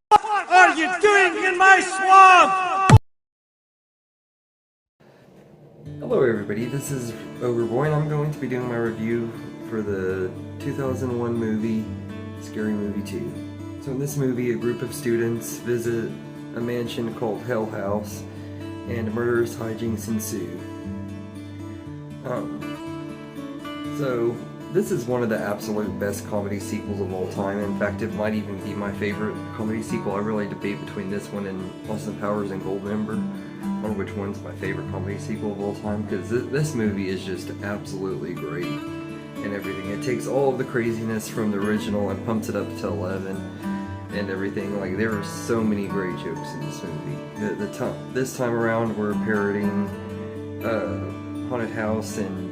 What are you doing in my swamp? Hello everybody, this is Overboy and I'm going to be doing my review for the 2001 movie, Scary Movie 2. So in this movie, a group of students visit a mansion called Hell House and murderous hijinks ensue. So this is one of the absolute best comedy sequels of all time. In fact, it might even be my favorite comedy sequel. I really debate between this one and Austin Powers and Goldmember on which one's my favorite comedy sequel of all time, because this movie is just absolutely great and everything. It takes all of the craziness from the original and pumps it up to 11 and everything. Like, there are so many great jokes in this movie. This time around we're parodying Haunted House and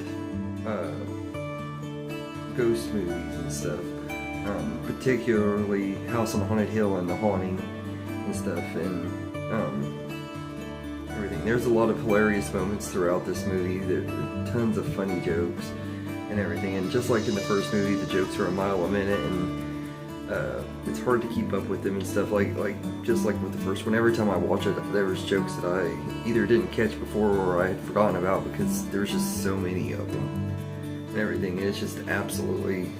ghost movies and stuff, particularly House on Haunted Hill and The Haunting and stuff, and everything. There's a lot of hilarious moments throughout this movie. There are tons of funny jokes and everything, and just like in the first movie, the jokes are a mile a minute, and it's hard to keep up with them and stuff. Just like with the first one, every time I watch it, there was jokes that I either didn't catch before or I had forgotten about because there's just so many of them and everything. It's just absolutely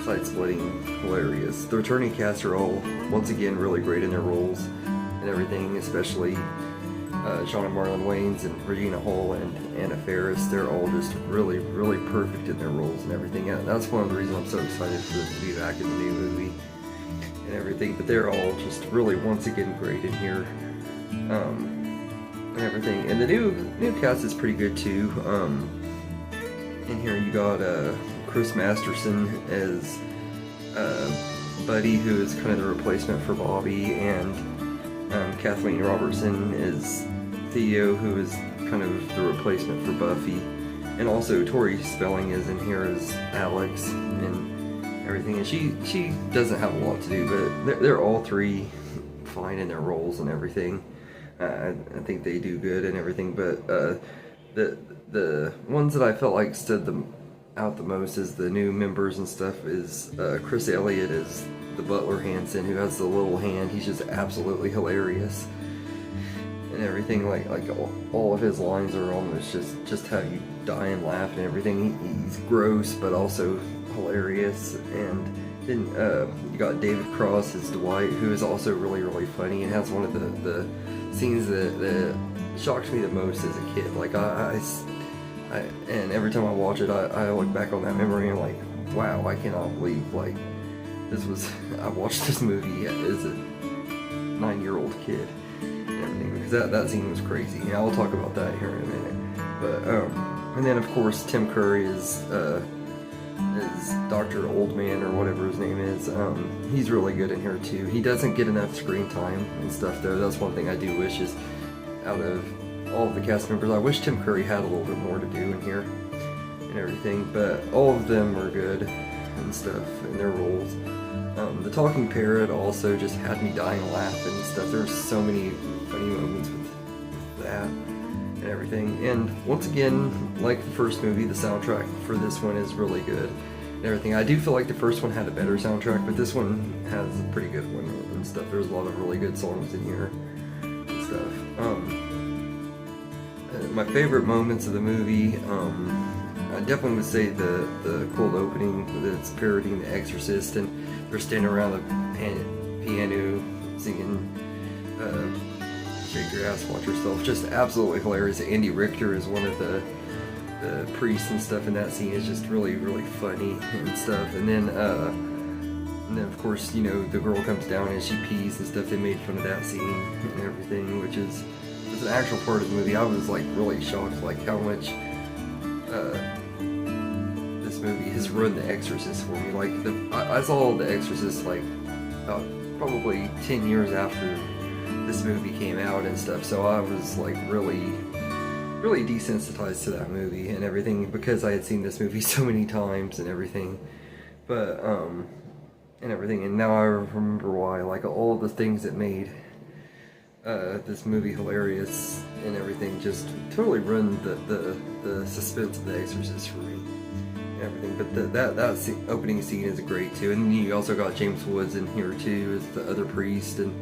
side-splitting hilarious. The returning cast are all, once again, really great in their roles and everything, especially Sean and Marlon Wayans and Regina Hall and Anna Faris. They're all just really, really perfect in their roles and everything. And that's one of the reasons I'm so excited for them to be back in the new movie and everything. But they're all just really, once again, great in here and everything. And the new cast is pretty good too. In here you got Chris Masterson as Buddy, who is kind of the replacement for Bobby, and Kathleen Robertson is Theo, who is kind of the replacement for Buffy, and also Tori Spelling is in here as Alex and everything, and she doesn't have a lot to do, but they're all three fine in their roles and everything. I think they do good and everything, but the ones that I felt like stood out the most as the new members and stuff is Chris Elliott as the butler Hanson, who has the little hand. He's just absolutely hilarious and everything. Like all of his lines are almost just how you die and laugh and everything. He's gross but also hilarious. And then you got David Cross as Dwight, who is also really, really funny and has one of the scenes that shocked me the most as a kid. Like and every time I watch it, I look back on that memory and I'm like, wow, I cannot believe I watched this movie as a 9-year-old kid and everything, because that scene was crazy. And I'll talk about that here in a minute. But and then of course Tim Curry is Dr. Oldman, or whatever his name is. He's really good in here too. He doesn't get enough screen time and stuff though. That's one thing I do wish is, out of all of the cast members, I wish Tim Curry had a little bit more to do in here and everything, but all of them are good and stuff in their roles. The talking parrot also just had me dying laughing and stuff. There's so many funny moments with that and everything. And once again, like the first movie, the soundtrack for this one is really good and everything. I do feel like the first one had a better soundtrack, but this one has a pretty good one and stuff. There's a lot of really good songs in here and stuff. My favorite moments of the movie, I definitely would say the cold opening that's parodying The Exorcist, and they're standing around the piano singing Shake Your Ass, Watch Yourself. Just absolutely hilarious. Andy Richter is one of the priests and stuff in that scene. Is just really, really funny and stuff. And then of course, you know, the girl comes down and she pees and stuff. They made fun of that scene and everything, which is an actual part of the movie. I was like really shocked, like how much this movie has ruined The Exorcist for me. Like I saw The Exorcist like about probably 10 years after this movie came out and stuff, so I was like really, really desensitized to that movie and everything because I had seen this movie so many times and everything. But and now I remember why. Like all the things that made this movie hilarious and everything just totally ruined the suspense of The Exorcist for me. everything. But opening scene is great too. And then you also got James Woods in here too as the other priest, and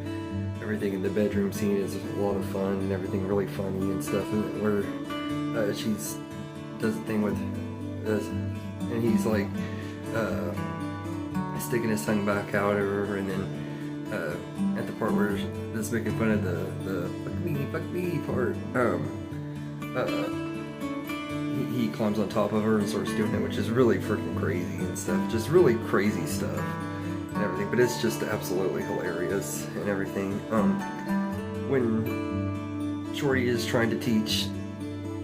everything in the bedroom scene is a lot of fun and everything, really funny and stuff. And where she's does the thing with this, and he's like sticking his tongue back out at her, and then at the part where that's making fun of the fuck me part, he climbs on top of her and starts doing it, which is really freaking crazy and stuff. Just really crazy stuff and everything. But it's just absolutely hilarious and everything. When Shorty is trying to teach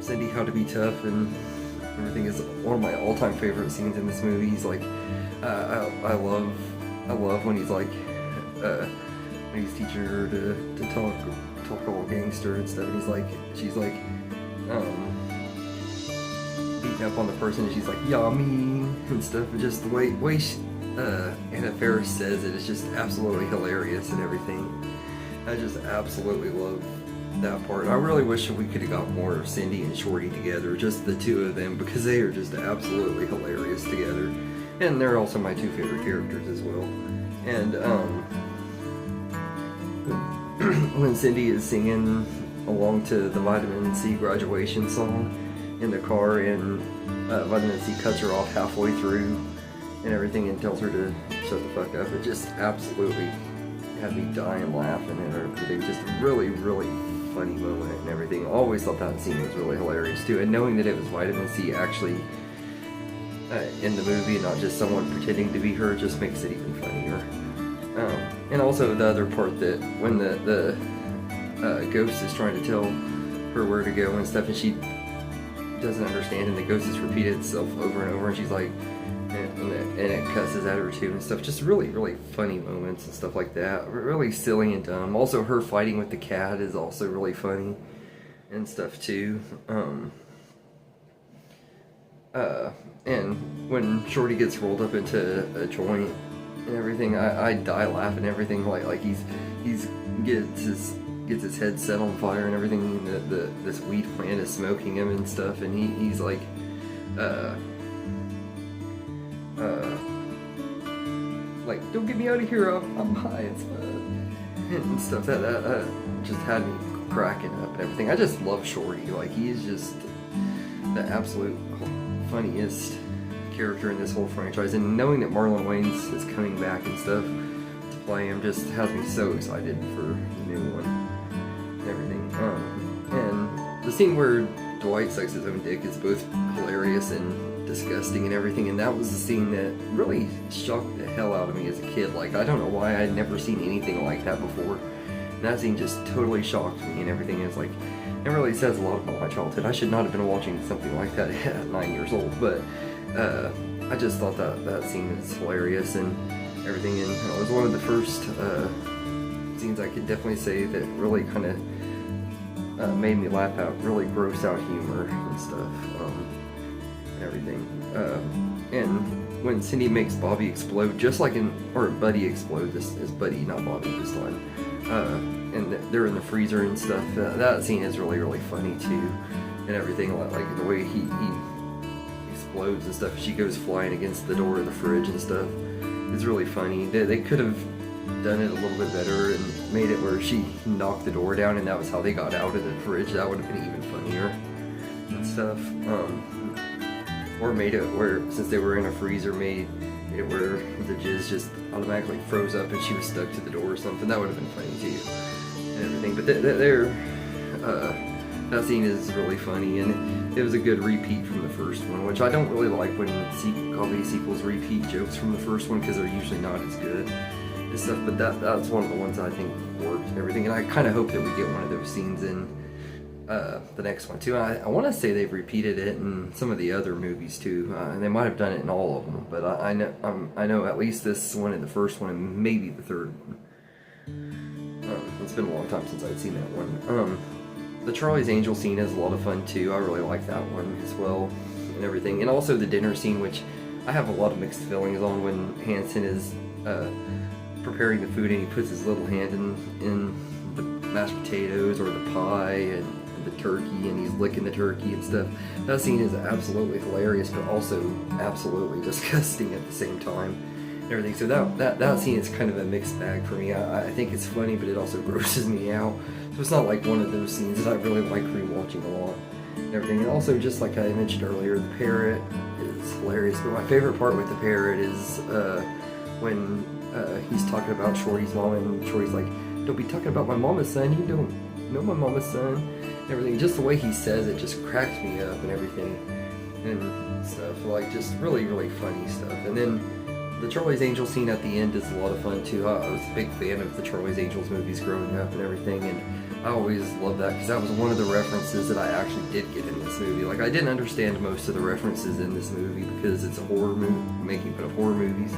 Cindy how to be tough and everything, is one of my all-time favorite scenes in this movie. He's like, I love when he's like, when he's teaching her to talk all gangster and stuff, and she's like, beating up on the person, and she's like, yummy and stuff, and just the way Anna Faris says it is just absolutely hilarious and everything. I just absolutely love that part. I really wish we could have got more of Cindy and Shorty together, just the two of them, because they are just absolutely hilarious together, and they're also my two favorite characters as well. And when Cindy is singing along to the Vitamin C graduation song in the car, and Vitamin C cuts her off halfway through and everything and tells her to shut the fuck up, it just absolutely had me dying laughing and everything. Just a really, really funny moment and everything. I always thought that scene was really hilarious too, and knowing that it was Vitamin C actually in the movie and not just someone pretending to be her just makes it even funnier. And also the other part, that when the ghost is trying to tell her where to go and stuff, and she doesn't understand, and the ghost has repeated itself over and over, and she's like, and it cusses at her too and stuff. Just really, really funny moments and stuff like that. Really silly and dumb. Also, her fighting with the cat is also really funny and stuff too. And when Shorty gets rolled up into a joint and everything, I die laughing and everything. Like he's gets his head set on fire and everything, and this weed plant is smoking him and stuff, and he's like like, don't get me out of here, I'm high as fuck and stuff. That just had me cracking up and everything. I just love Shorty. Like, he is just the absolute funniest character in this whole franchise, and knowing that Marlon Wayans is coming back and stuff to play him just has me so excited for the new one and everything. And the scene where Dwight sucks his own dick is both hilarious and disgusting and everything, and that was the scene that really shocked the hell out of me as a kid. Like, I don't know why, I'd never seen anything like that before, and that scene just totally shocked me and everything. It's like, it really says a lot about my childhood. I should not have been watching something like that at 9 years old, but I just thought that scene was hilarious and everything, and it was one of the first scenes I could definitely say that really kind of made me laugh out really gross out humor and stuff. Everything. And when Cindy makes Bobby explode, just like or Buddy explode, this is Buddy, not Bobby this time, and they're in the freezer and stuff, that scene is really, really funny too, and everything, like the way he explodes and stuff, she goes flying against the door of the fridge and stuff, it's really funny. They could have done it a little bit better and made it where she knocked the door down and that was how they got out of the fridge. That would have been even funnier and stuff. Or made it where, since they were in a freezer, made it where the jizz just automatically froze up and she was stuck to the door or something. That would have been funny too, and everything. But that scene is really funny, and it was a good repeat from the first one, which I don't really like when comedy sequels repeat jokes from the first one, because they're usually not as good and stuff. But that's one of the ones I think worked and everything, and I kind of hope that we get one of those scenes in the next one too. I want to say they've repeated it in some of the other movies too, and they might have done it in all of them, but I know at least this one and the first one and maybe the third one. It's been a long time since I'd seen that one. The Charlie's Angel scene is a lot of fun too. I really like that one as well and everything, and also the dinner scene, which I have a lot of mixed feelings on, when Hanson is preparing the food and he puts his little hand in the mashed potatoes or the pie and the turkey and he's licking the turkey and stuff. That scene is absolutely hilarious, but also absolutely disgusting at the same time. And everything. So that scene is kind of a mixed bag for me. I think it's funny, but it also grosses me out. So it's not like one of those scenes that I really like rewatching a lot. And everything. And also, just like I mentioned earlier, the parrot is hilarious. But my favorite part with the parrot is when he's talking about Shorty's mom, and Shorty's like, "Don't be talking about my mama, son. You don't know my mama, son." And everything. Just the way he says it just cracks me up and everything and stuff. Like, just really, really funny stuff. And then the Charlie's Angels scene at the end is a lot of fun too. I was a big fan of the Charlie's Angels movies growing up and everything, and I always loved that because that was one of the references that I actually did get in this movie. Like, I didn't understand most of the references in this movie because it's a horror movie, making fun of horror movies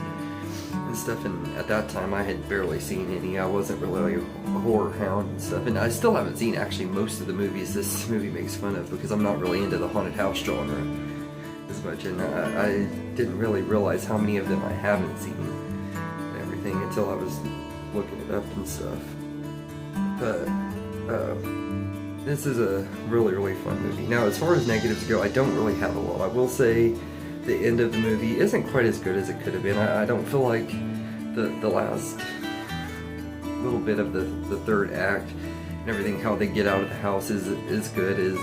and stuff, and at that time I had barely seen any. I wasn't really a horror hound and stuff, and I still haven't seen actually most of the movies this movie makes fun of because I'm not really into the haunted house genre as much, and I didn't really realize how many of them I haven't seen and everything until I was looking it up and stuff. But this is a really, really fun movie. Now, as far as negatives go, I don't really have a lot. I will say the end of the movie isn't quite as good as it could have been. I don't feel like the last little bit of the third act and everything, how they get out of the house is as good as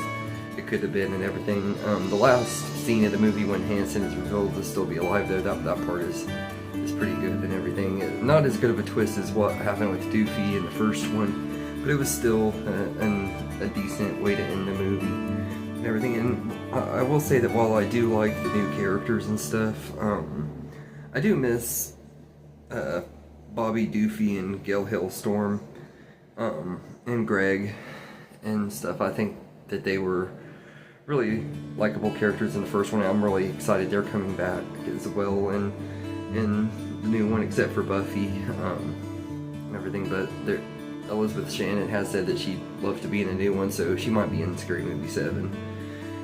it could have been and everything. The last scene of the movie when Hanson is revealed to still be alive, though, that part is pretty good and everything. Not as good of a twist as what happened with Doofy in the first one, but it was still a decent way to end the movie and everything. And I will say that while I do like the new characters and stuff, I do miss Bobby Doofy and Gail Hailstorm and Greg and stuff. I think that they were really likable characters in the first one. I'm really excited they're coming back as well in the new one, except for Buffy and everything. But Elizabeth Shannon has said that she'd love to be in a new one, so she might be in Scary Movie 7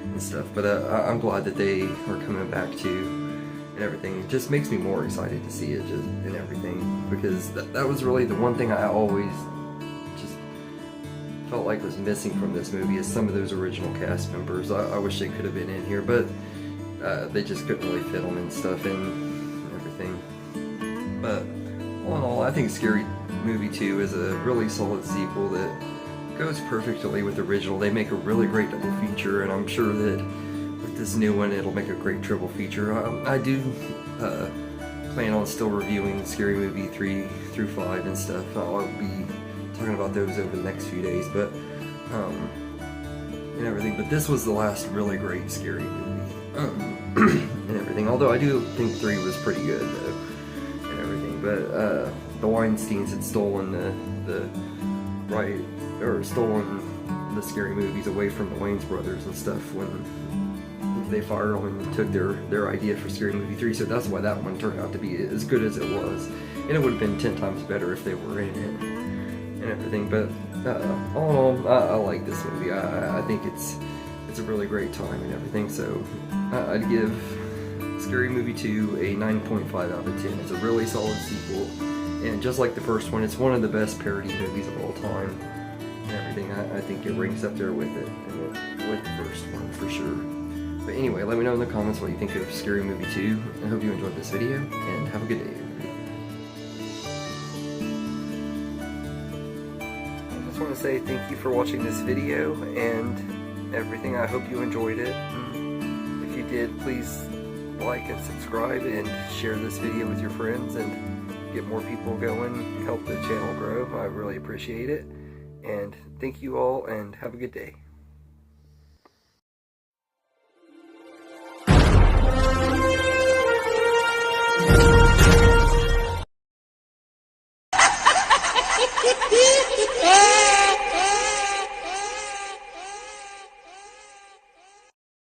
and stuff. But I'm glad that they are coming back too and everything. It just makes me more excited to see it just and everything, because that was really the one thing I always just felt like was missing from this movie, is some of those original cast members. I wish they could have been in here, but they just couldn't really fit them and stuff and everything. But all in all, I think Scary Movie 2 is a really solid sequel that goes perfectly with the original. They make a really great double feature, and I'm sure that with this new one it'll make a great triple feature. I do plan on still reviewing Scary Movie 3 through 5 and stuff. I'll be talking about those over the next few days, but and everything. But this was the last really great Scary Movie and everything. Although I do think 3 was pretty good though and everything. But the Weinsteins had stolen stolen the Scary Movies away from the Wayans brothers and stuff when they fired them and took their idea for Scary Movie 3. So that's why that one turned out to be as good as it was, and it would have been 10 times better if they were in it and everything. But all in all, I like this movie. I think it's a really great time and everything. So I'd give Scary Movie 2 a 9.5 out of 10. It's a really solid sequel, and just like the first one, it's one of the best parody movies of all time and everything. I think it ranks up there with it, with the first one for sure. But anyway, let me know in the comments what you think of Scary Movie 2. I hope you enjoyed this video, and have a good day, everybody. I just want to say thank you for watching this video and everything. I hope you enjoyed it. If you did, please like and subscribe and share this video with your friends and get more people going, help the channel grow. I really appreciate it. And thank you all, and have a good day. Yeah!